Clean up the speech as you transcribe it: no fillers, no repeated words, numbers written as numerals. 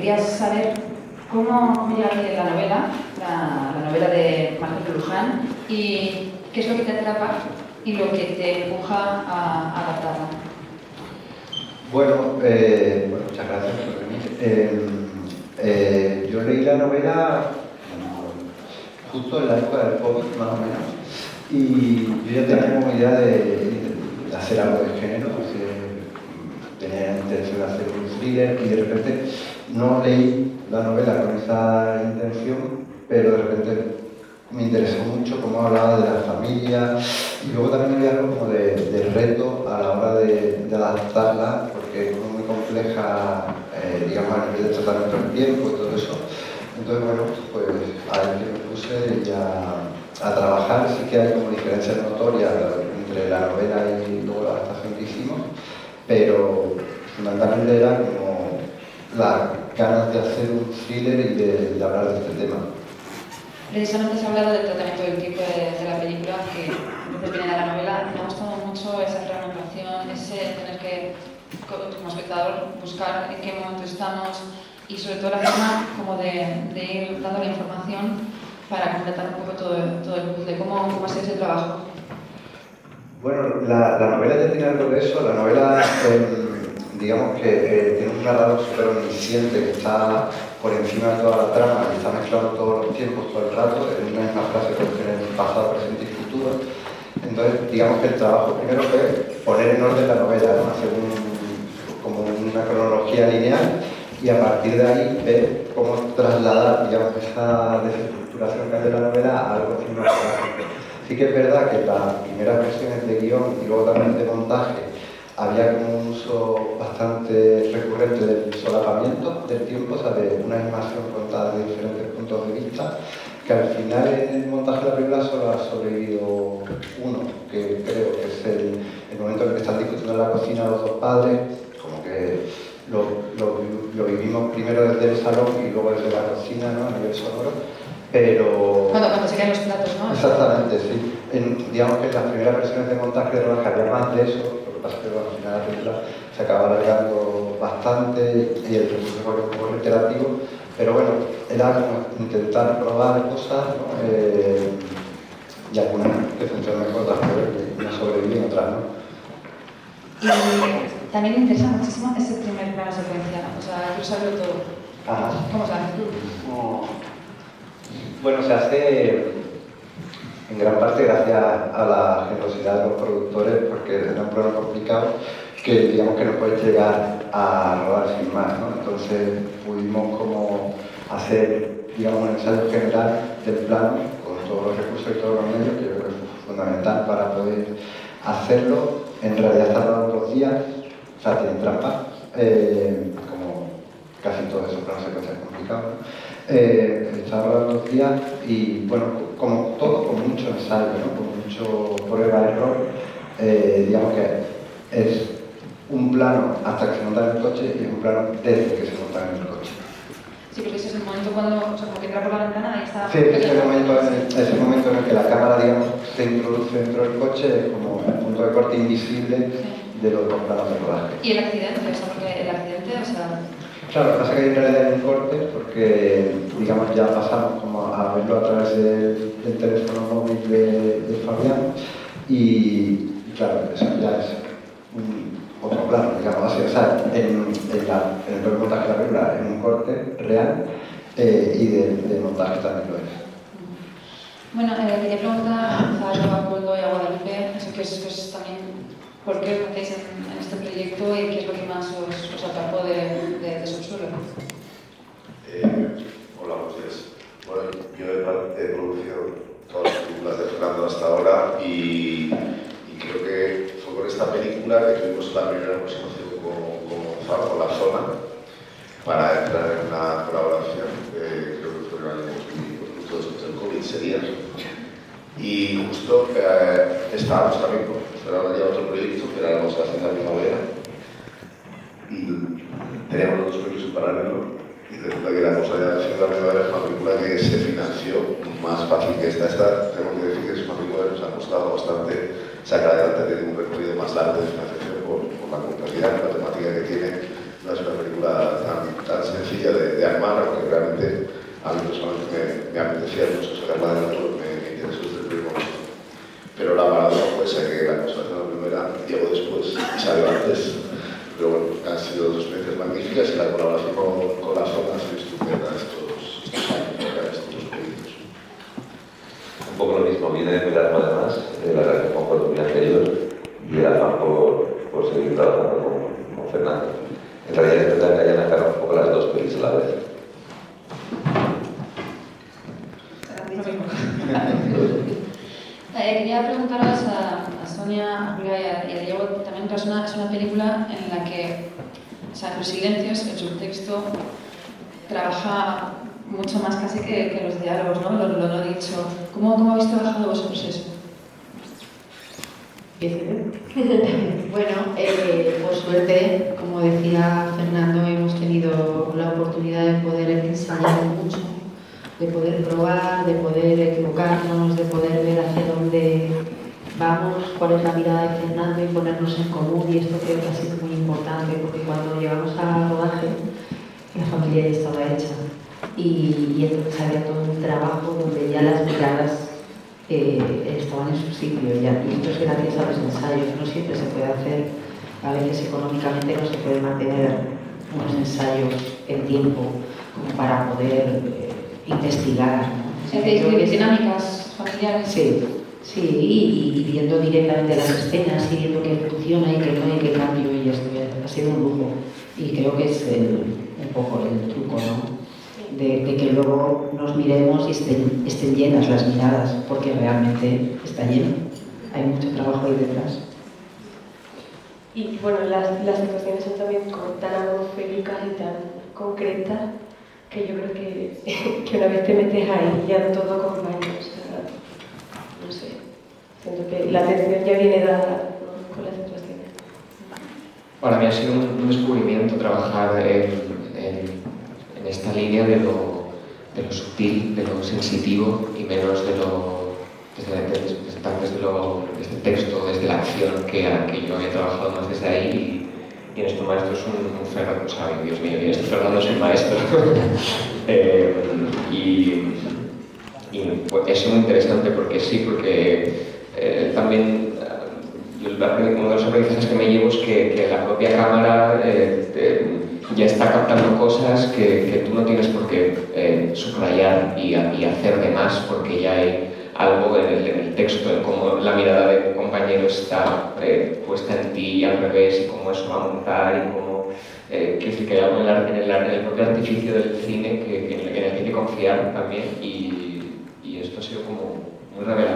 quería saber cómo llega aquí la novela de Marcel Luján, y qué es lo que te atrapa y lo que te empuja a adaptarla. Bueno, muchas gracias por venir. Yo leí la novela justo en la época del COVID, más o menos, y yo ya tenía como idea de hacer algo de género, tenía intención de hacer un thriller, y de repente no leí la novela con esa intención, pero de repente me interesó mucho cómo hablaba de la familia, y luego también había algo como de reto a la hora de adaptarla, porque es muy compleja, digamos, a nivel de tratamiento del tiempo y todo eso. Entonces, bueno, pues ahí que me puse ya a trabajar. Sí que hay como diferencias notorias entre la novela y luego la adaptación que hicimos, pero fundamentalmente era como las ganas de hacer un thriller y de hablar de este tema. Precisamente has hablado del tratamiento del tiempo de la película, que entonces viene de la novela. Me ha gustado mucho esa fragmentación, ese tener que, como espectador, buscar en qué momento estamos, y sobre todo la forma como de ir dando la información para completar un poco todo el puzzle. ¿Cómo ha sido ese trabajo? Bueno, la novela ya tiene algo de eso. La novela, digamos que tiene un narrador súper omnisciente que está por encima de toda la trama y está mezclando todos los tiempos todo el rato, en una misma frase puede tener pasado, presente y futuro. Entonces, digamos que el trabajo primero fue poner en orden la novela, ¿no? Hacer como una cronología lineal, y a partir de ahí ver cómo trasladar, digamos, esa desestructuración que hay de la novela a algo cinematográfico. Sí que es verdad que las primeras versiones de guión y luego también de montaje había como un uso bastante recurrente del solapamiento del tiempo, o sea, de una animación contada de diferentes puntos de vista, que al final en el montaje de la película solo ha sobrevivido uno, que creo que es el momento en el que están discutiendo en la cocina los dos padres, como que lo vivimos primero desde el salón y luego desde la cocina, ¿no? A nivel sonoro, pero... Cuando se caen los platos, ¿no? Exactamente, sí. Digamos que en las primeras versiones de montaje de rodaje había más de eso, lo que pasa es que al final la película se acaba alargando bastante y el recurso se vuelve un poco reiterativo, pero bueno, era como intentar probar cosas, ¿no? Y algunas que funcionan mejor, otras peor, y no sobreviven, otras no. Y también me interesa muchísimo ese primer plano secuencia, o sea, quiero saberlo todo. Ajá. ¿Cómo se hace? Bueno, se hace en gran parte gracias a la generosidad de los productores, porque era un plano complicado que digamos que no puedes llegar a rodar sin más, ¿no? Entonces pudimos como hacer, digamos, un ensayo general del plano con todos los recursos y todos los medios, que yo creo que es fundamental para poder hacerlo. En realidad está rodando 2 días, o sea, tiene trampa, como casi todos esos planos secuencias complicados, ¿no? Estaba rodando 2 días y, bueno, como todo, con mucho ensayo, ¿no? Con mucho prueba-error. Digamos que es un plano hasta que se monta en el coche y es un plano desde que se monta en el coche. Sí, porque ese es el momento cuando, o sea, como que entra por la ventana y está... Sí, ese momento en el que la cámara, digamos, se introduce dentro del coche, es como el punto de corte invisible de los 2 planos de rodaje. ¿Y el accidente? O sea, porque el accidente, o sea... Claro, lo que pasa es que en realidad hay un corte porque, digamos, ya pasamos como a verlo a través del teléfono móvil de Fabián y claro, eso ya es otro plano, digamos así. O sea, en el primer montaje de la película es un corte real y de montaje también lo es. Bueno, quería preguntar a Coldo y a Guadalupe, eso que es también... ¿Por qué os metéis en este proyecto y qué es lo que más os atrapó de Subsuelo? Hola, buenos días. Bueno, yo he producido todas las películas de Fernando hasta ahora y creo que fue con esta película que tuvimos la primera aproximación con La Zona para entrar en una colaboración, creo que fue en el año 2000, justo después del COVID sería. Y justo estábamos también con Fernando ya otro proyecto que era La Mosca de la Primavera y teníamos los 2 proyectos en paralelo y resulta que La Mosca de la Primavera es una película que se financió más fácil que esta. Tengo que decir que es una película que nos ha costado bastante sacar adelante, tiene un recorrido más largo de financiación por la complejidad, la temática que tiene. No es una película tan sencilla de de Armada, porque realmente a mí personalmente me apetecía mucho sacarla del autor, me interesó desde el primer momento. Pero la paradoja fue esa, que la conservación de la primera llegó después y salió antes. Pero bueno, han sido dos experiencias magníficas y la colaboración con la zona ha sido estupenda estos años, estos dos proyectos. Un poco lo mismo, viene de Erasmo además, la relación con los viajeros y el afán por seguir trabajando con Fernando. En realidad es verdad que hayan acabado un poco las dos pelis a la vez. Quería preguntaros a Sonia, a Julia y a Diego también, que es una película en la que, o sea, los silencios, el subtexto, trabaja mucho más casi que los diálogos, ¿no? Lo dicho. ¿Cómo habéis trabajado vosotros eso? Bueno, por suerte, como decía Fernando, hemos tenido la oportunidad de poder ensayar mucho, de poder probar, de poder equivocarnos, de poder ver hacia dónde vamos, cuál es la mirada de Fernando y ponernos en común, y esto creo que ha sido muy importante porque cuando llegamos al rodaje la familia ya estaba hecha y entonces había todo un trabajo donde ya las miradas estaban en su sitio ya, y esto es gracias a los ensayos. No siempre se puede hacer, a veces económicamente no se puede mantener unos ensayos en tiempo como para poder investigar, ¿no? Dinámicas familiares. Sí, sí, y viendo directamente las escenas y viendo qué funciona y qué no y qué cambio, y esto ha sido un lujo, y creo que es un poco el truco, ¿no? De que luego nos miremos y estén llenas las miradas, porque realmente está lleno, hay mucho trabajo ahí detrás. Y bueno, las situaciones son también como tan atmosféricas y tan concretas que yo creo que una vez te metes ahí ya todo acompaña, o sea, no sé, siento que la atención ya viene dada, ¿no?, con las situaciones. Para mí ha sido un descubrimiento trabajar en esta línea de lo sutil, de lo sensitivo y menos desde el texto, desde la acción, que yo había trabajado más desde ahí, y en esto maestro es un Fernando, ¿sabes? Dios mío, y en esto Fernando es el maestro. Pues, es muy interesante porque sí, porque también uno de los aprendizajes que me llevo es que la propia cámara ya está captando cosas que tú no tienes por qué subrayar y hacer de más, porque ya hay algo en el texto, en cómo la mirada de tu compañero está puesta en ti y al revés, y cómo eso va a montar, y cómo quiero decir que hay algo en el propio artificio del cine en el que hay que confiar también, y esto ha sido como muy revelador.